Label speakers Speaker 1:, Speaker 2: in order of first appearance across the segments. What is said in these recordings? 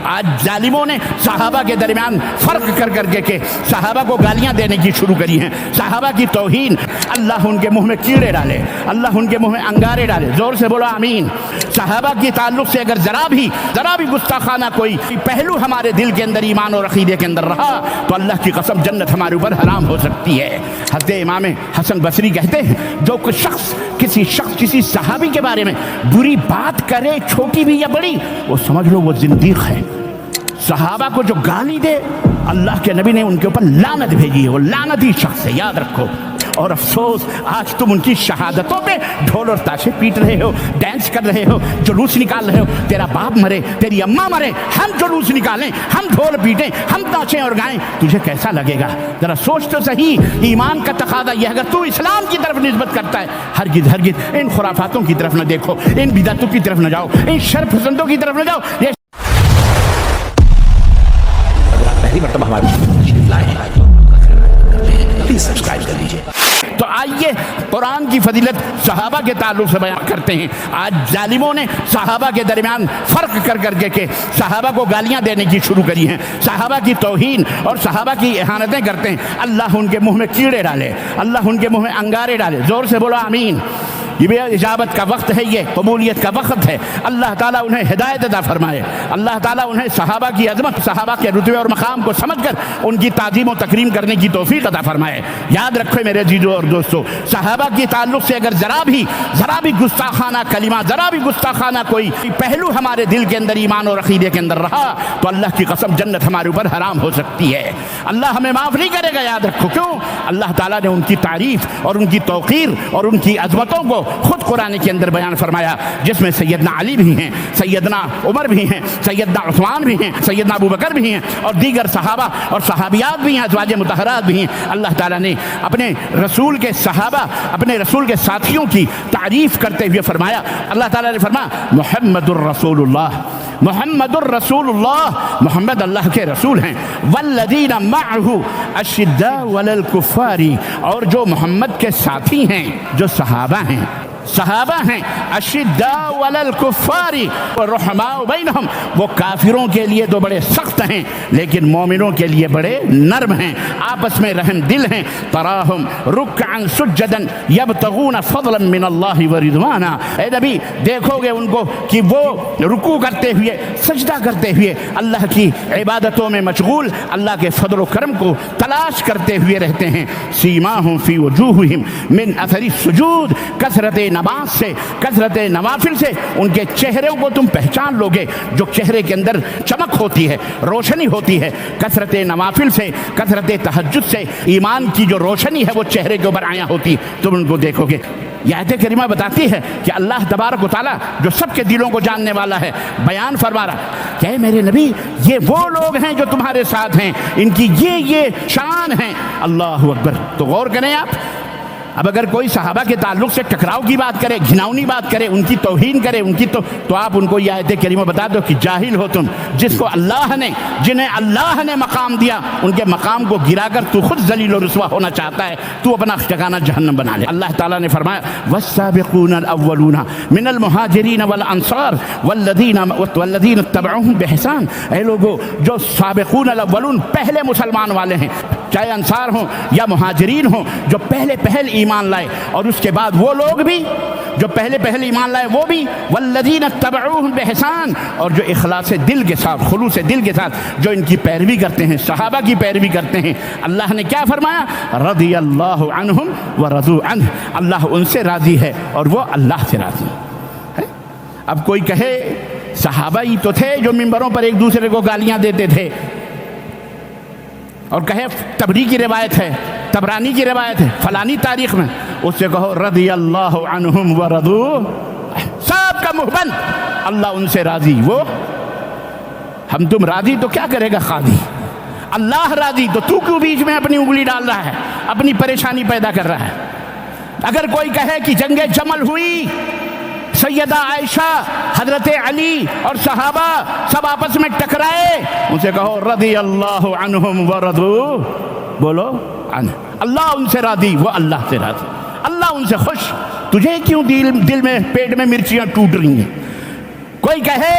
Speaker 1: آج ظالموں نے صحابہ کے درمیان فرق کر کے صحابہ کو گالیاں دینے کی شروع کری ہیں، صحابہ کی توہین۔ اللہ ان کے منہ میں کیڑے ڈالے، اللہ ان کے منہ میں انگارے ڈالے، زور سے بولو آمین۔ صحابہ کے تعلق سے اگر ذرا بھی گستاخانہ کوئی پہلو ہمارے دل کے اندر، ایمان اور عقیدے کے اندر رہا تو اللہ کی قسم جنت ہمارے اوپر حرام ہو سکتی ہے۔ حضرت امام حسن بصری کہتے ہیں جو کوئی شخص کسی صحابی کے بارے میں بری بات کرے، چھوٹی بھی یا بڑی، وہ سمجھ لو وہ زندیق ہے۔ صحابہ کو جو گالی دے، اللہ کے نبی نے ان کے اوپر لعنت بھیجی ہے، وہ لعنتی شخص ہے، یاد رکھو۔ اور افسوس آج تم ان کی شہادتوں پہ ڈھول اور تاشے پیٹ رہے ہو، ڈانس کر رہے ہو، جلوس نکال رہے ہو۔ تیرا باپ مرے، تیری اماں مرے، ہم جلوس نکالیں، ہم ڈھول پیٹیں، ہم ناچیں اور گائیں، تجھے کیسا لگے گا؟ ذرا سوچ تو صحیح۔ ایمان کا تقاضا یہ ہے، اگر تو اسلام کی طرف نسبت کرتا ہے، ہرگز ان خرافاتوں کی طرف نہ دیکھو، ان بدعتوں کی طرف نہ جاؤ، ان شر پسندوں کی طرف نہ جاؤ۔ یہ پہلی مرتبہ ہمارے پلیز سبسکرائب کر لیجیے۔ تو آئیے قرآن کی فضیلت صحابہ کے تعلق سے بیان کرتے ہیں۔ آج ظالموں نے صحابہ کے درمیان فرق کر کے صحابہ کو گالیاں دینے کی شروع کری ہیں، صحابہ کی توہین اور صحابہ کی اہانتیں کرتے ہیں۔ اللہ ان کے منہ میں کیڑے ڈالے، اللہ ان کے منہ میں انگارے ڈالے، زور سے بولو آمین۔ یہ اجابت کا وقت ہے، یہ قبولیت کا وقت ہے۔ اللہ تعالیٰ انہیں ہدایت عطا فرمائے، اللہ تعالیٰ انہیں صحابہ کی عظمت، صحابہ کے رتبے اور مقام کو سمجھ کر ان کی تعظیم و تکریم کرنے کی توفیق عطا فرمائے۔ یاد رکھو میرے عزیزو اور دوستو، صحابہ کی تعلق سے اگر ذرا بھی گستاخانہ کلمہ، ذرا بھی گستاخانہ کوئی پہلو ہمارے دل کے اندر، ایمان اور عقیدے کے اندر رہا تو اللہ کی قسم جنت ہمارے اوپر حرام ہو سکتی ہے۔ اللہ ہمیں معاف نہیں کرے گا، یاد رکھو۔ کیوں؟ اللہ تعالیٰ نے ان کی تعریف اور ان کی توقیر اور ان کی عظمتوں کو خود قرآن کے اندر بیان فرمایا، جس میں سیدنا علی بھی ہیں، سیدنا عمر بھی ہیں، سیدنا عثمان بھی ہیں، سیدنا ابو بکر بھی ہیں، اور دیگر صحابہ اور صحابیات بھی ہیں، ازواج مطہرات بھی ہیں۔ اللہ تعالیٰ نے اپنے رسول کے صحابہ، اپنے رسول کے ساتھیوں کی تعریف کرتے ہوئے فرمایا، اللہ تعالیٰ نے فرمایا محمد الرسول اللہ، محمد الرسول اللہ، محمد اللہ کے رسول ہیں، والذین معہ اشداء علی الکفار، اور جو محمد کے ساتھی ہیں، جو صحابہ ہیں اشداء علی الکفار والرحماء بینہم، وہ کافروں کے لیے تو بڑے سخت ہیں لیکن مومنوں کے لیے بڑے نرم ہیں، آپس میں رحم دل ہیں۔ تراہم رکعا سجدا یبتغون فضلا من اللہ ورضوانا، اے نبی دیکھو گے ان کو کہ وہ رکوع کرتے ہوئے، سجدہ کرتے ہوئے، اللہ کی عبادتوں میں مشغول، اللہ کے فضل و کرم کو تلاش کرتے ہوئے رہتے ہیں۔ سیماہم فی وجوہہم من اثر السجود، کثرت نماز سے، کثرت نوافل سے ان کے چہروں کو تم پہچان لو گے، جو چہرے کے اندر چمک ہوتی ہے، روشنی ہوتی ہے، کثرت نوافل سے، کثرت تہجد سے ایمان کی جو روشنی ہے وہ چہرے کے اوپر عیاں ہوتی، تم ان کو دیکھو گے۔ یہ آیت کریمہ بتاتی ہے کہ اللہ تبارک و تعالیٰ جو سب کے دلوں کو جاننے والا ہے، بیان فرما رہا کہ اے میرے نبی یہ وہ لوگ ہیں جو تمہارے ساتھ ہیں، ان کی یہ شان ہے۔ اللہ اکبر۔ تو غور کریں آپ، اب اگر کوئی صحابہ کے تعلق سے ٹکراؤ کی بات کرے، گھناؤنی بات کرے، ان کی توہین کرے، ان کی تو آپ ان کو یہ آیت کریمہ بتا دو کہ جاہل ہو تم، جس کو اللہ نے، جنہیں اللہ نے مقام دیا، ان کے مقام کو گرا کر تو خود ذلیل و رسوا ہونا چاہتا ہے، تو اپنا ٹھکانہ جہنم بنا لے۔ اللہ تعالیٰ نے فرمایا والسابقون الاولون من المہاجرین والانصار والذین اتبعوہم بإحسان، اے لوگو جو سابقون الاولون پہلے مسلمان والے ہیں، چاہے انصار ہوں یا مہاجرین ہوں، جو پہل ایمان لائے، اور اس کے بعد وہ لوگ بھی جو پہلے ایمان لائے وہ بھی، والذین اتبعوہم بإحسان، اور جو اخلاص دل کے ساتھ، خلوص دل کے ساتھ جو ان کی پیروی کرتے ہیں، صحابہ کی پیروی کرتے ہیں۔ اللہ نے کیا فرمایا؟ رضی اللہ عنہم ورضوا عنہ، اللہ ان سے راضی ہے اور وہ اللہ سے راضی ہے۔ اب کوئی کہے صحابہ ہی تو تھے جو ممبروں پر ایک دوسرے کو گالیاں دیتے تھے، اور کہے تبری کی روایت ہے، تبرانی کی روایت ہے، فلانی تاریخ میں، اس سے کہو رضی اللہ عنہم ورضوا، سب کا منہ بند، اللہ ان سے راضی، وہ ہم تم راضی تو کیا کرے گا قاضی؟ اللہ راضی تو کیوں بیچ میں اپنی انگلی ڈال رہا ہے، اپنی پریشانی پیدا کر رہا ہے؟ اگر کوئی کہے کہ جنگ جمل ہوئی، سیدہ عائشہ، حضرت علی اور صحابہ سب آپس میں ٹکرائے، ان سے کہو رضی اللہ عنہم ورضوا، بولو عنہ، اللہ ان سے راضی، وہ اللہ سے راضی، اللہ ان سے خوش، تجھے کیوں دل میں پیٹ میں مرچیاں ٹوٹ رہی ہیں؟ کوئی کہے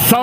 Speaker 1: 100।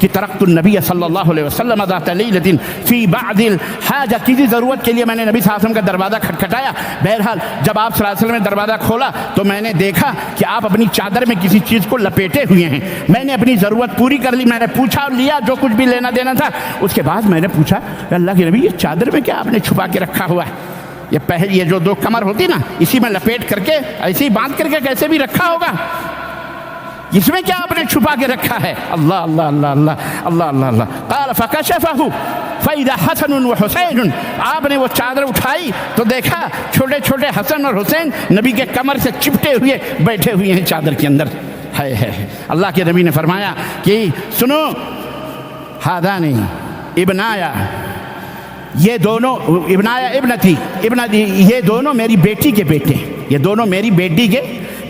Speaker 1: کہ ترکت النبی صلی اللہ علیہ وسلم ذات لیلۃ فی بعض الحاجہ، کسی ضرورت کے لیے میں نے نبی صلی اللہ علیہ وسلم کا دروازہ کھٹکھٹایا. بہرحال جب آپ صلی اللہ علیہ وسلم نے دروازہ کھولا تو میں نے دیکھا کہ آپ اپنی چادر میں کسی چیز کو لپیٹے ہوئے ہیں. میں نے اپنی ضرورت پوری کر لی، میں نے پوچھا اور لیا جو کچھ بھی لینا دینا تھا. اس کے بعد میں نے پوچھا کہ اللہ کے نبی یہ چادر میں کیا آپ نے چھپا کے رکھا ہوا ہے؟ یہ جو 2 کمر ہوتی نا اسی میں لپیٹ کر کے ایسے ہی باندھ کر کے کیسے بھی رکھا ہوگا، اس میں کیا آپ نے چھپا کے رکھا ہے؟ اللہ اللہ اللہ اللہ اللہ اللہ اللہ. قال فکشفہ فإذا حسن وحسین، آپ نے وہ چادر اٹھائی تو دیکھا چھوٹے چھوٹے حسن اور حسین نبی کے کمر سے چپٹے ہوئے بیٹھے ہوئے ہیں چادر کے اندر. ہے اللہ کے نبی نے فرمایا کہ سنو، ہادانی ابنایا، یہ دونوں ابنایا ابنتی، یہ دونوں میری بیٹی کے بیٹے، یہ دونوں میری بیٹی کے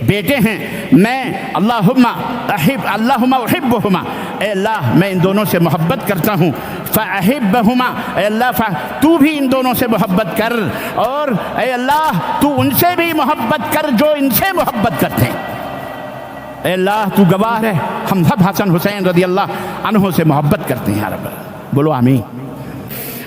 Speaker 1: بیٹے ہیں. میں اللہم احبہما، اے اللہ میں ان دونوں سے محبت کرتا ہوں. فاحبہما، اے اللہ تو بھی ان دونوں سے محبت کر، اور اے اللہ تو ان سے بھی محبت کر جو ان سے محبت کرتے ہیں. اے اللہ تو گواہ ہے ہم سب حسن حسین رضی اللہ عنہ سے محبت کرتے ہیں. یا رب بولو آمین.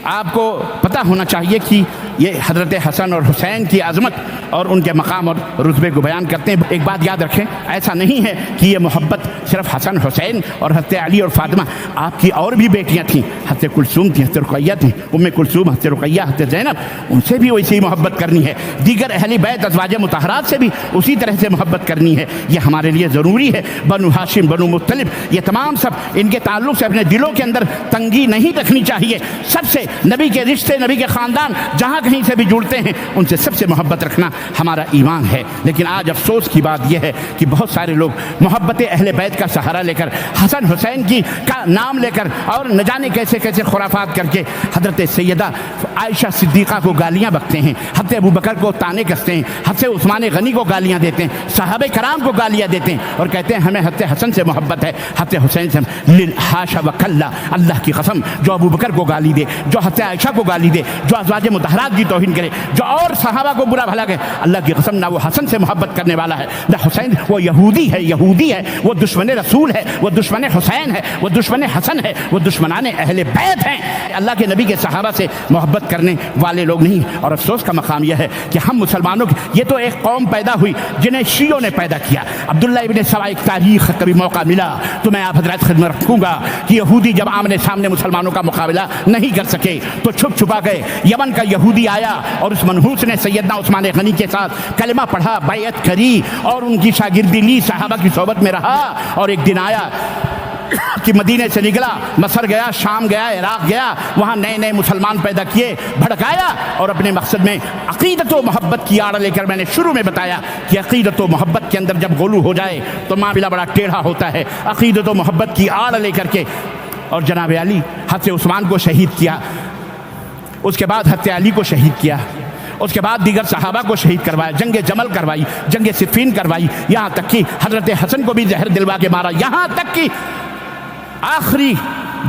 Speaker 1: آپ کو پتہ ہونا چاہیے کہ یہ حضرت حسن اور حسین کی عظمت اور ان کے مقام اور رتبے کو بیان کرتے ہیں. ایک بات یاد رکھیں، ایسا نہیں ہے کہ یہ محبت صرف حسن حسین اور حضرت علی اور فاطمہ، آپ کی اور بھی بیٹیاں تھیں، حضرت کلثوم تھیں، حضرت رقیہ تھیں، ام کلثوم، حضرت رقیہ، حضرت زینب، ان سے بھی ویسے ہی محبت کرنی ہے. دیگر اہل بیت ازواج مطہرات سے بھی اسی طرح سے محبت کرنی ہے. یہ ہمارے لیے ضروری ہے. بنو ہاشم، بنو مطلب، یہ تمام سب ان کے تعلق سے اپنے دلوں کے اندر تنگی نہیں رکھنی چاہیے. سب سے نبی کے رشتے، نبی کے خاندان جہاں کہیں سے بھی جڑتے ہیں ان سے سب سے محبت رکھنا ہمارا ایمان ہے. لیکن آج افسوس کی بات یہ ہے کہ بہت سارے لوگ محبت اہل بیت کا سہارا لے کر، حسن حسین کی کا نام لے کر اور نہ جانے کیسے کیسے خرافات کر کے حضرت سیدہ عائشہ صدیقہ کو گالیاں بکتے ہیں، حضرت ابو بکر کو تانے کستے ہیں، حضرت عثمان غنی کو گالیاں دیتے ہیں، صحابہ کرام کو گالیاں دیتے ہیں اور کہتے ہیں ہمیں حضرت حسن سے محبت ہے، حضرت حسین سے. حاشا وکلا، اللہ کی قسم، جو ابو بکر کو گالی دے، جو حضرت عائشہ کو گالی دے، جو ازواج مطہرات کی توہین کرے، جو اور صحابہ کو برا بھلا کہے، اللہ کی قسم نہ وہ حسن سے محبت کرنے والا ہے، نہ حسین. وہ یہودی ہے، وہ دشمن رسول ہے، وہ دشمن حسین ہے، وہ دشمن حسن ہے، وہ دشمنان اہل بیت ہیں. اللہ کے نبی کے صحابہ سے محبت کرنے والے لوگ نہیں. اور افسوس کا مقام یہ ہے کہ ہم مسلمانوں کی یہ تو ایک قوم پیدا ہوئی جنہیں شیعوں نے پیدا کیا. عبداللہ ابن سبا، ایک تاریخ کبھی موقع ملا تو میں آپ حضرات خدمت رکھوں گا کہ یہودی جب آمنے سامنے مسلمانوں کا مقابلہ نہیں کر سکے تو چھپ چھپا گئے. یمن کا یہودی آیا اور اس منحوس نے سیدنا عثمان غنی کے ساتھ کلمہ پڑھا، بیعت کری اور ان کی شاگردی لی، صحابہ کی صحبت میں رہا. اور ایک دن آیا کہ مدینے سے نکلا، مصر گیا، شام گیا، عراق گیا، وہاں نئے نئے مسلمان پیدا کیے، بھڑکایا اور اپنے مقصد میں عقیدت و محبت کی آڑ لے کر، میں نے شروع میں بتایا کہ عقیدت و محبت کے اندر جب غلو ہو جائے تو معاملہ بڑا ٹیڑھا ہوتا ہے. عقیدت و محبت کی آڑ لے کر کے اور جناب علی، حضرت عثمان کو شہید کیا، اس کے بعد حضرت علی کو شہید کیا، اس کے بعد دیگر صحابہ کو شہید کروایا، جنگ جمل کروائی، جنگ صفین کروائی، یہاں تک کہ حضرت حسن کو بھی زہر دلوا کے مارا، یہاں تک کہ آخری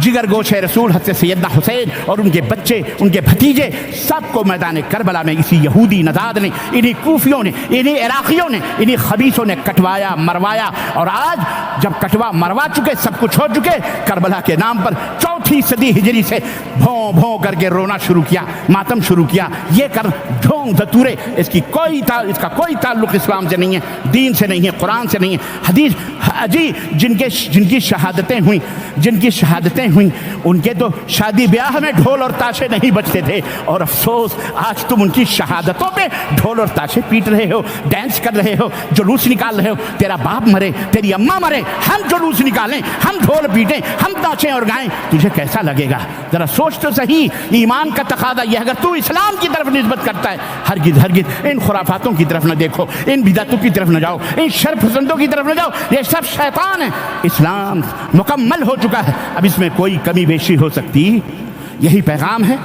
Speaker 1: جگر گوشہ رسول حضرت سیدنا حسین اور ان کے بچے، ان کے بھتیجے سب کو میدان کربلا میں اسی یہودی نژاد نے، انہی کوفیوں نے، انہی عراقیوں نے، انہی خبیثوں نے کٹوایا، مروایا. اور آج جب کٹوا مروا چکے، سب کچھ ہو چکے، کربلا کے نام پر 4 صدی ہجری سے بھوں بھوں کر کے رونا شروع کیا، ماتم شروع کیا. یہ کر ڈھونگ دھتورے، اس کا کوئی تعلق اسلام سے نہیں ہے، دین سے نہیں ہے، قرآن سے نہیں ہے، حدیث. جی جن کی شہادتیں ہوئیں ان کے تو شادی بیاہ میں ڈھول اور تاشے نہیں بجتے تھے. اور افسوس آج تم ان کی شہادتوں پہ ڈھول اور تاشے پیٹ رہے ہو، ڈانس کر رہے ہو، جلوس نکال رہے ہو. تیرا باپ مرے، تیری اماں مرے، ہم جلوس نکالیں، ہم ڈھول پیٹیں، ہم ناچیں اور گائیں، تجھے کیسا لگے گا؟ ذرا سوچ تو صحیح. ایمان کا تقاضا یہ، اگر تو اسلام کی طرف نسبت کرتا ہے، ہرگز ان خرافاتوں کی طرف نہ دیکھو، ان بدعتوں کی طرف نہ جاؤ، ان شر پسندوں کی طرف نہ جاؤ. یہ سب شیطان ہے. اسلام مکمل ہو چکا ہے، اب اس میں کوئی کمی بیشی ہو سکتی؟ یہی پیغام ہے.